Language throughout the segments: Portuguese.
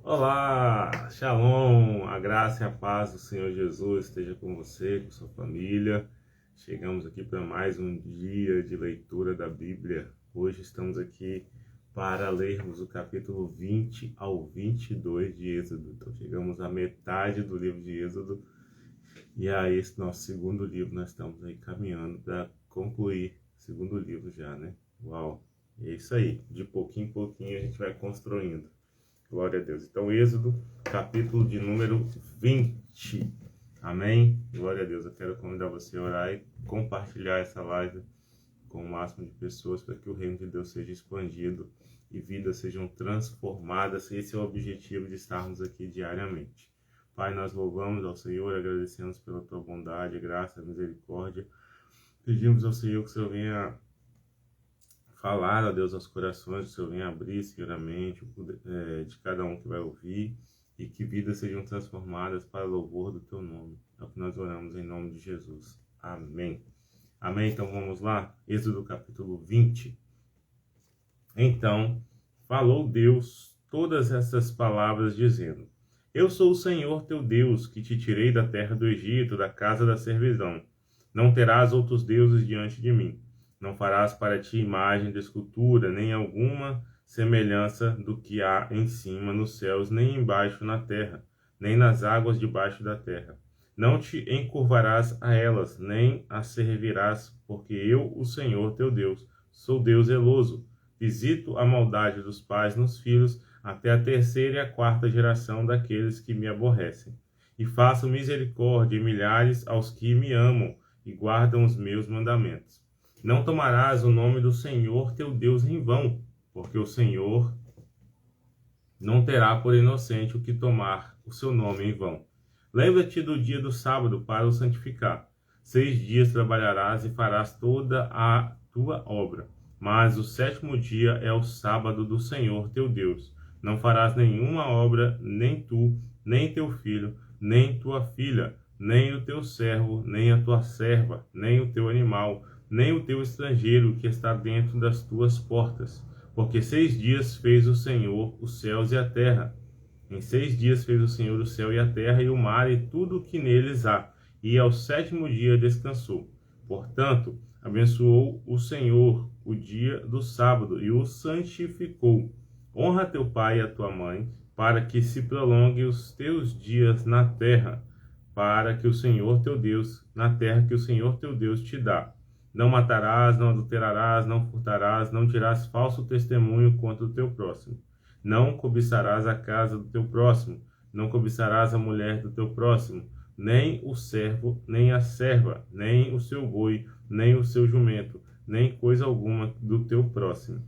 Olá, Shalom, a graça e a paz do Senhor Jesus esteja com você, com sua família. Chegamos aqui para mais um dia de leitura da Bíblia. Hoje estamos aqui para lermos o capítulo 20 ao 22 de Êxodo. Então chegamos à metade do livro de Êxodo e a esse nosso segundo livro nós estamos aí caminhando para concluir o segundo livro já, né? Uau, é isso aí, de pouquinho em pouquinho a gente vai construindo. Glória a Deus. Então, Êxodo, capítulo de número 20. Amém? Glória a Deus. Eu quero convidar você a orar e compartilhar essa live com o máximo de pessoas para que o reino de Deus seja expandido e vidas sejam transformadas. Esse é o objetivo de estarmos aqui diariamente. Pai, nós louvamos ao Senhor, agradecemos pela tua bondade, graça, misericórdia. Pedimos ao Senhor que o Senhor venha falar, ó Deus, aos corações, que o Senhor venha abrir, Senhor, a mente de cada um que vai ouvir e que vidas sejam transformadas para o louvor do Teu nome. É o que nós oramos em nome de Jesus. Amém. Amém. Então vamos lá. Êxodo capítulo 20. Então falou Deus todas essas palavras, dizendo: Eu sou o Senhor teu Deus, que te tirei da terra do Egito, da casa da servidão. Não terás outros deuses diante de mim. Não farás para ti imagem de escultura, nem alguma semelhança do que há em cima nos céus, nem embaixo na terra, nem nas águas debaixo da terra. Não te encurvarás a elas, nem as servirás, porque eu, o Senhor teu Deus, sou Deus zeloso. Visito a maldade dos pais nos filhos, até a terceira e a quarta geração daqueles que me aborrecem. E faço misericórdia em milhares aos que me amam e guardam os meus mandamentos. Não tomarás o nome do Senhor teu Deus em vão, porque o Senhor não terá por inocente o que tomar o seu nome em vão. Lembra-te do dia do sábado para o santificar. 6 dias trabalharás e farás toda a tua obra. Mas o 7º dia é o sábado do Senhor teu Deus. Não farás nenhuma obra, nem tu, nem teu filho, nem tua filha, nem o teu servo, nem a tua serva, nem o teu animal, nem o teu estrangeiro que está dentro das tuas portas. Porque 6 dias fez o Senhor os céus e a terra. Em 6 dias fez o Senhor o céu e a terra e o mar e tudo o que neles há. E ao 7º dia descansou. Portanto, abençoou o Senhor o dia do sábado e o santificou. Honra teu pai e a tua mãe, para que se prolongue os teus dias na terra, para que o Senhor teu Deus, na terra que o Senhor teu Deus te dá. Não matarás, não adulterarás, não furtarás, não dirás falso testemunho contra o teu próximo. Não cobiçarás a casa do teu próximo, não cobiçarás a mulher do teu próximo, nem o servo, nem a serva, nem o seu boi, nem o seu jumento, nem coisa alguma do teu próximo.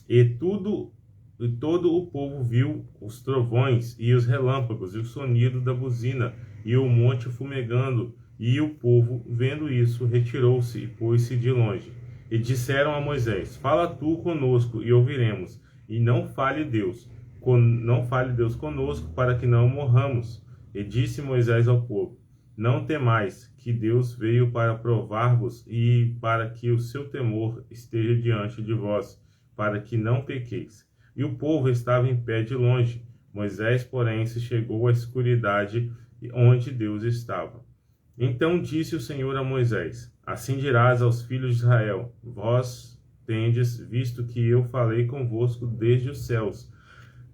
E todo o povo viu os trovões e os relâmpagos e o sonido da buzina e o monte fumegando. E o povo, vendo isso, retirou-se e pôs-se de longe. E disseram a Moisés: Fala tu conosco e ouviremos, e não fale Deus conosco, para que não morramos. E disse Moisés ao povo: Não temais, que Deus veio para provar-vos e para que o seu temor esteja diante de vós, para que não pequeis. E o povo estava em pé de longe. Moisés, porém, se chegou à escuridade onde Deus estava. Então disse o Senhor a Moisés: Assim dirás aos filhos de Israel: Vós tendes visto que eu falei convosco desde os céus.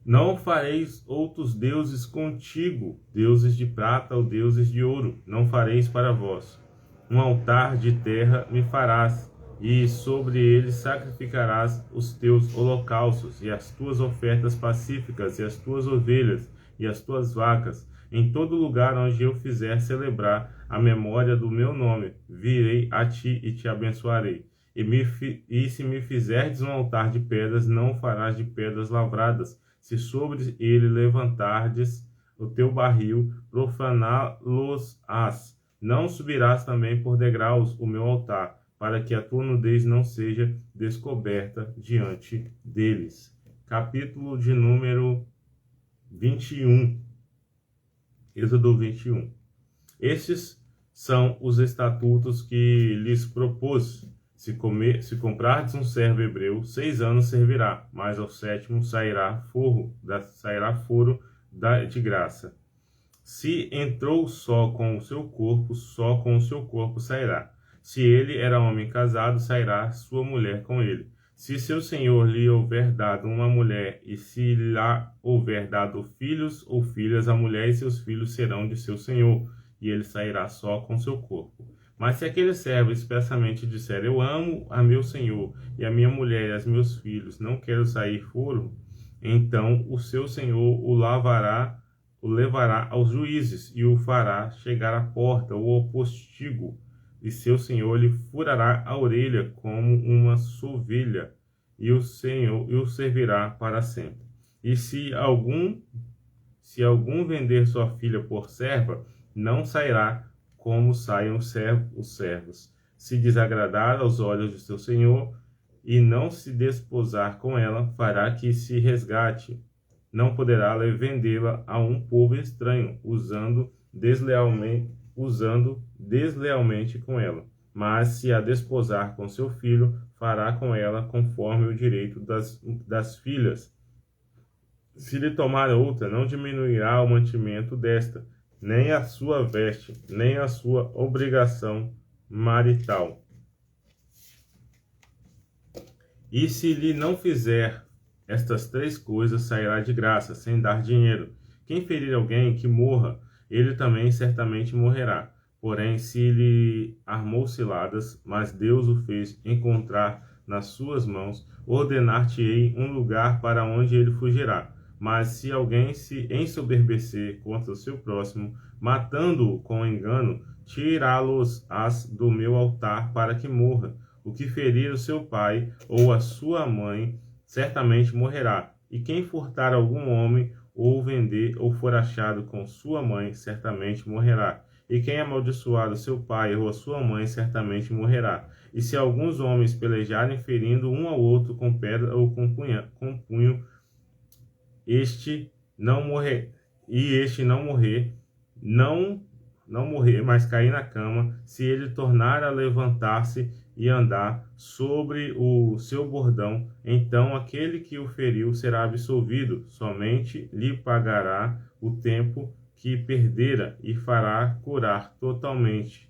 Não fareis outros deuses contigo, deuses de prata ou deuses de ouro, não fareis para vós. Um altar de terra me farás, e sobre ele sacrificarás os teus holocaustos, e as tuas ofertas pacíficas, e as tuas ovelhas, e as tuas vacas. Em todo lugar onde eu fizer celebrar a memória do meu nome, virei a ti e te abençoarei. E se me fizerdes um altar de pedras, não o farás de pedras lavradas. Se sobre ele levantardes o teu barril, profaná-los-ás. Não subirás também por degraus o meu altar, para que a tua nudez não seja descoberta diante deles. Capítulo de número 21. Êxodo 21. Estes são os estatutos que lhes propus. Se comprardes um servo hebreu, 6 anos servirá, mas ao 7º sairá foro de graça. Se entrou só com o seu corpo, só com o seu corpo sairá. Se ele era homem casado, sairá sua mulher com ele. Se seu senhor lhe houver dado uma mulher, e se lá houver dado filhos ou filhas, a mulher e seus filhos serão de seu senhor, e ele sairá só com seu corpo. Mas se aquele servo expressamente disser, eu amo a meu senhor, e a minha mulher e os meus filhos, não quero sair fora, então o seu senhor o levará aos juízes, e o fará chegar à porta ou ao postigo, e seu senhor lhe furará a orelha como uma sovilha, e o Senhor o servirá para sempre. E se algum vender sua filha por serva, não sairá como saem os servos. Se desagradar aos olhos de seu senhor, e não se desposar com ela, fará que se resgate. Não poderá vendê-la a um povo estranho, usando deslealmente com ela. Mas se a desposar com seu filho, fará com ela conforme o direito das filhas. Se lhe tomar outra, não diminuirá o mantimento desta, nem a sua veste, nem a sua obrigação marital. E se lhe não fizer estas 3 coisas, sairá de graça, sem dar dinheiro. Quem ferir alguém que morra, ele também certamente morrerá. Porém, se lhe armou ciladas, mas Deus o fez encontrar nas suas mãos, ordenar-te-ei um lugar para onde ele fugirá. Mas se alguém se ensoberbecer contra o seu próximo, matando-o com engano, tirá-los-ás do meu altar para que morra. O que ferir o seu pai ou a sua mãe, certamente morrerá. E quem furtar algum homem, ou vender, ou for achado com sua mãe, certamente morrerá. E quem amaldiçoar o seu pai ou a sua mãe, certamente morrerá. E se alguns homens pelejarem, ferindo um ao outro com pedra ou com punho, este não morrer, mas cair na cama, se ele tornar a levantar-se e andar sobre o seu bordão, então aquele que o feriu será absolvido, somente lhe pagará o tempo que perdera e fará curar totalmente.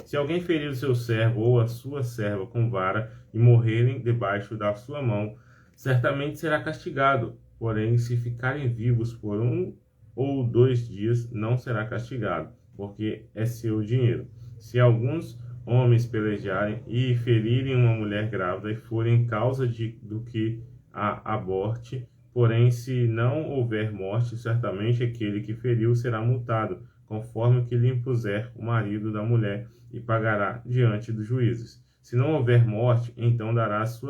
Se alguém ferir o seu servo ou a sua serva com vara e morrerem debaixo da sua mão, certamente será castigado. Porém, se ficarem vivos por 1 ou 2 dias, não será castigado, porque é seu dinheiro. Se alguns homens pelejarem e ferirem uma mulher grávida e forem causa do que a aborte, porém, se não houver morte, certamente aquele que feriu será multado, conforme o que lhe impuser o marido da mulher, e pagará diante dos juízes. Se não houver morte, então darás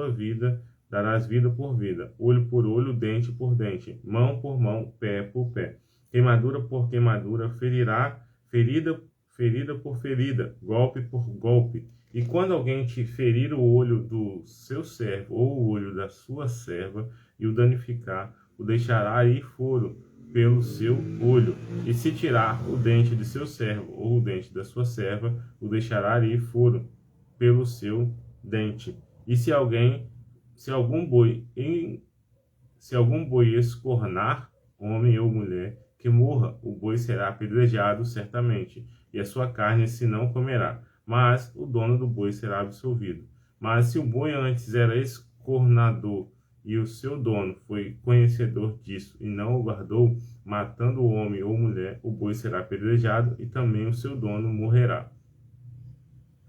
vida por vida, olho por olho, dente por dente, mão por mão, pé por pé, queimadura por queimadura, ferida por ferida, golpe por golpe. E quando alguém te ferir o olho do seu servo ou o olho da sua serva e o danificar, o deixará ir foro pelo seu olho. E se tirar o dente de seu servo ou o dente da sua serva, o deixará ir foro pelo seu dente. E se algum boi escornar, homem ou mulher, que morra, o boi será apedrejado certamente, e a sua carne se não comerá, mas o dono do boi será absolvido. Mas se o boi antes era escornador, e o seu dono foi conhecedor disso e não o guardou, matando o homem ou mulher, o boi será apedrejado, e também o seu dono morrerá.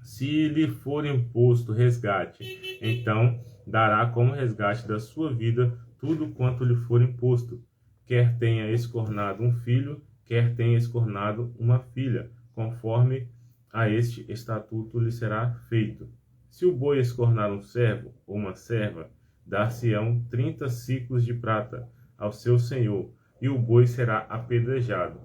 Se lhe for imposto resgate, então dará como resgate da sua vida tudo quanto lhe for imposto, quer tenha escornado um filho, quer tenha escornado uma filha, conforme a este estatuto lhe será feito. Se o boi escornar um servo ou uma serva, dar-se-ão 30 siclos de prata ao seu senhor, e o boi será apedrejado.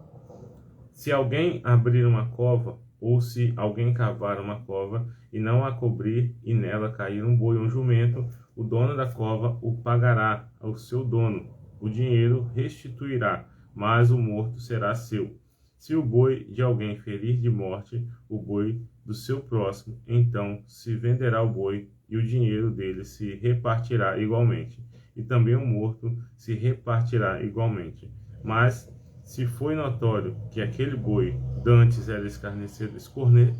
Se alguém abrir uma cova, ou se alguém cavar uma cova e não a cobrir, e nela cair um boi ou um jumento, o dono da cova o pagará ao seu dono, o dinheiro restituirá, mas o morto será seu. Se o boi de alguém ferir de morte o boi do seu próximo, então se venderá o boi, e o dinheiro dele se repartirá igualmente. e também o morto se repartirá igualmente. Mas, se foi notório que aquele boi dantes era escarnecido,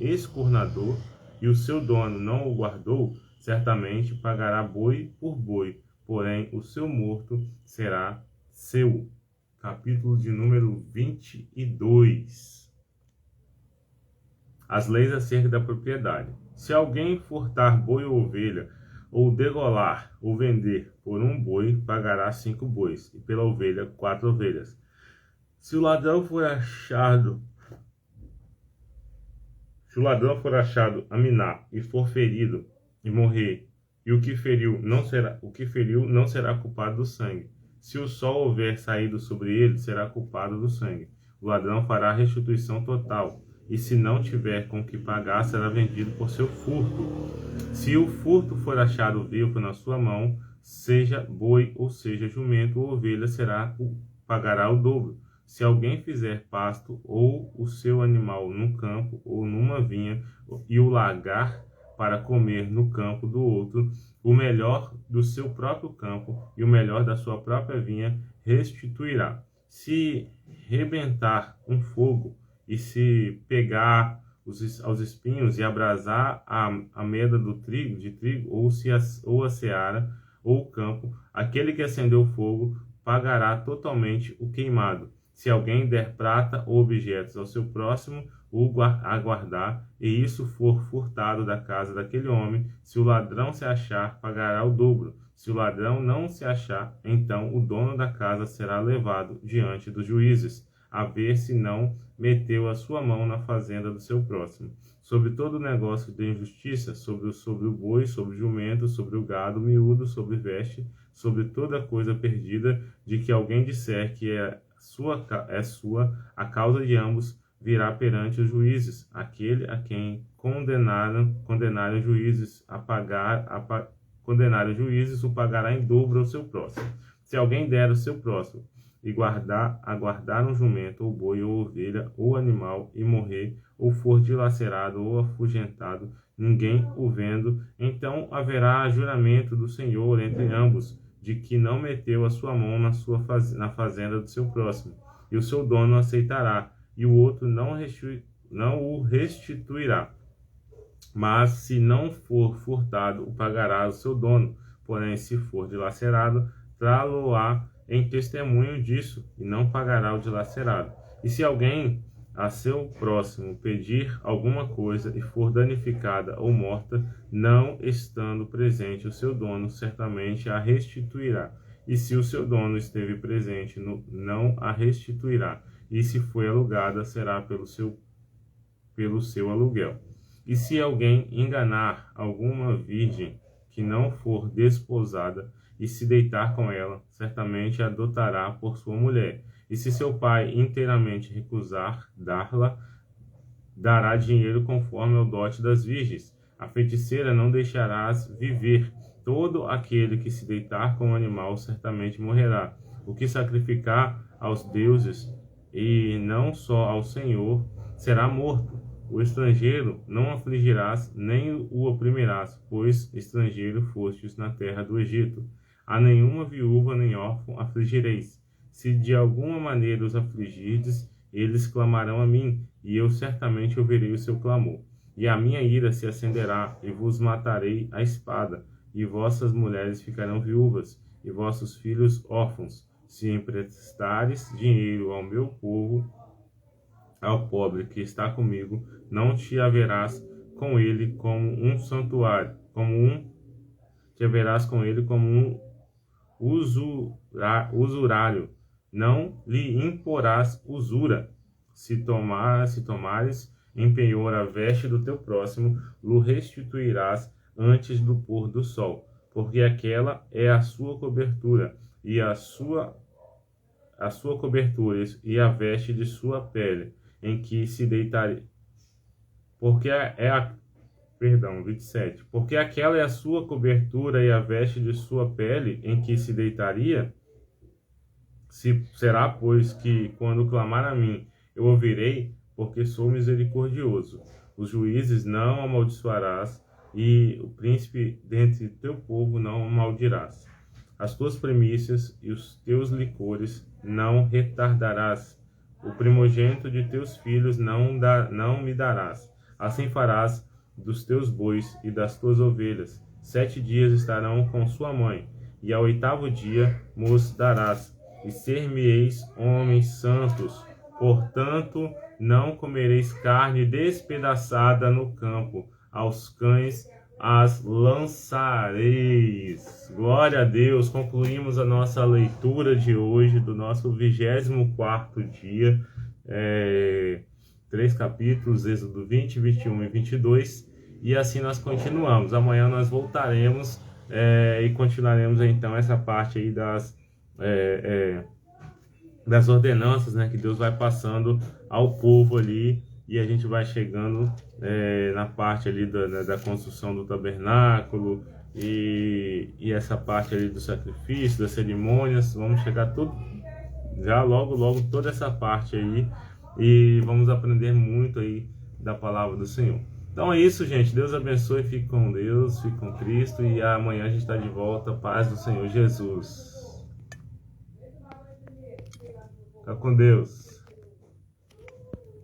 escornador, e o seu dono não o guardou, certamente pagará boi por boi, porém o seu morto será seu. Capítulo de número 22. As leis acerca da propriedade. Se alguém furtar boi ou ovelha, ou degolar ou vender por um boi, pagará 5 bois, e pela ovelha 4 ovelhas. Se o ladrão for achado a minar e for ferido e morrer, e o que feriu não será culpado do sangue. Se o sol houver saído sobre ele, será culpado do sangue. O ladrão fará restituição total, e se não tiver com que pagar, será vendido por seu furto. Se o furto for achado vivo na sua mão, seja boi ou seja jumento ou ovelha, pagará o dobro. Se alguém fizer pasto ou o seu animal num campo ou numa vinha e o largar para comer no campo do outro, o melhor do seu próprio campo e o melhor da sua própria vinha restituirá. Se rebentar um fogo e se pegar aos espinhos e abrasar a meda de trigo ou a seara ou o campo, aquele que acendeu o fogo pagará totalmente o queimado. Se alguém der prata ou objetos ao seu próximo, a guardar, e isso for furtado da casa daquele homem, se o ladrão se achar, pagará o dobro. Se o ladrão não se achar, então o dono da casa será levado diante dos juízes, a ver se não meteu a sua mão na fazenda do seu próximo. Sobre todo negócio de injustiça, sobre o boi, sobre o jumento, sobre o gado miúdo, sobre veste, sobre toda coisa perdida, de que alguém disser que é sua, a causa de ambos virá perante os juízes. Aquele a quem condenaram juízes condenaram juízes, o pagará em dobro ao seu próximo. Se alguém der ao seu próximo e guardar um jumento, ou boi, ou ovelha, ou animal, e morrer, ou for dilacerado ou afugentado, ninguém o vendo, então haverá juramento do Senhor entre ambos, de que não meteu a sua mão na fazenda do seu próximo, e o seu dono aceitará, e o outro não o restituirá. Mas se não for furtado, o pagará o seu dono. Porém, se for dilacerado, trá-lo-á em testemunho disso, e não pagará o dilacerado. E se alguém a seu próximo pedir alguma coisa e for danificada ou morta, não estando presente o seu dono, certamente a restituirá. E se o seu dono esteve presente, não a restituirá. E se foi alugada, será pelo seu aluguel. E se alguém enganar alguma virgem que não for desposada e se deitar com ela, certamente a adotará por sua mulher. E se seu pai inteiramente recusar dar-la, dará dinheiro conforme ao dote das virgens. A feiticeira não deixarás viver. Todo aquele que se deitar com o animal certamente morrerá. O que sacrificar aos deuses e não só ao Senhor será morto. O estrangeiro não afligirás, nem o oprimirás, pois estrangeiro fostes na terra do Egito. A nenhuma viúva nem órfão afligireis. Se de alguma maneira os afligirdes, eles clamarão a mim, e eu certamente ouvirei o seu clamor. E a minha ira se acenderá, e vos matarei a espada, e vossas mulheres ficarão viúvas, e vossos filhos órfãos. Se emprestares dinheiro ao meu povo, ao pobre que está comigo, não te haverás com ele como um santuário, te haverás com ele como um usurário. Não lhe imporás usura. Se tomares em penhor a veste do teu próximo, lo restituirás antes do pôr do sol, porque aquela é a sua cobertura, e a sua cobertura e a veste de sua pele, em que se deitaria. 27. Porque aquela é a sua cobertura e a veste de sua pele, em que se deitaria. Será, pois, que, quando clamar a mim, eu ouvirei, porque sou misericordioso. Os juízes não amaldiçoarás, e o príncipe dentre teu povo não maldirás. as tuas primícias e os teus licores não retardarás. O primogênito de teus filhos não me darás. Assim farás dos teus bois e das tuas ovelhas. 7 dias estarão com sua mãe, e ao 8º dia mos darás, e ser-me-eis homens santos. Portanto, não comereis carne despedaçada no campo, aos cães as lançareis. Glória a Deus, concluímos a nossa leitura de hoje, do nosso 24º dia, 3 capítulos, Êxodo 20, 21 e 22, e assim nós continuamos. Amanhã nós voltaremos e continuaremos então essa parte aí das ordenanças, né, que Deus vai passando ao povo ali, e a gente vai chegando na parte ali da construção do tabernáculo e essa parte ali do sacrifício, das cerimônias. Vamos chegar tudo, já logo toda essa parte aí, e vamos aprender muito aí da palavra do Senhor. Então é isso, gente. Deus abençoe, fique com Deus, fique com Cristo, e amanhã a gente está de volta. Paz do Senhor Jesus. Fica com Deus.